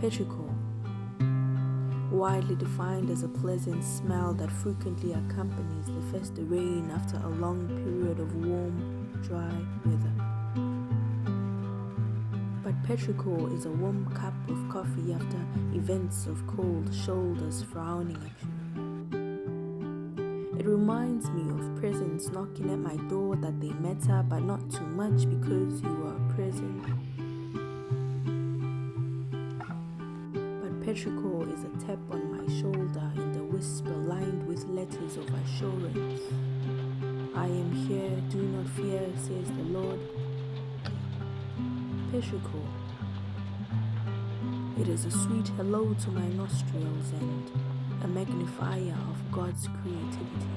Petrichor, widely defined as a pleasant smell that frequently accompanies the first rain after a long period of warm, dry weather. But petrichor is a warm cup of coffee after events of cold shoulders frowning at you. It reminds me of presents knocking at my door that they matter but not too much because you are present. But petrichor is a tap on my shoulder and a whisper lined with letters of assurance. I am here, do not fear, says the Lord. Petrichor. It is a sweet hello to my nostrils and a magnifier of God's creativity.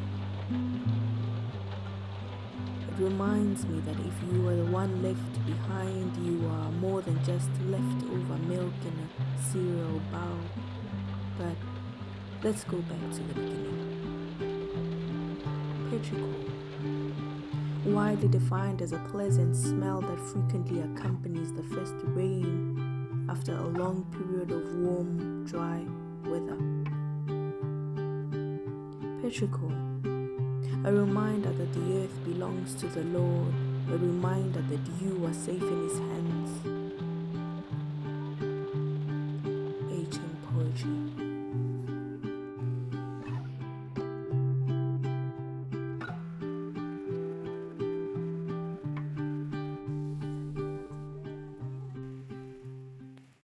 It reminds me that if you are the one left behind, you are more than just leftover milk in a cereal bowl. But let's go back to the beginning. Petrichor, widely defined as a pleasant smell that frequently accompanies the first rain after a long period of warm, dry weather. Petrichor, a reminder that the earth belongs to the Lord, a reminder that you are safe in His hands.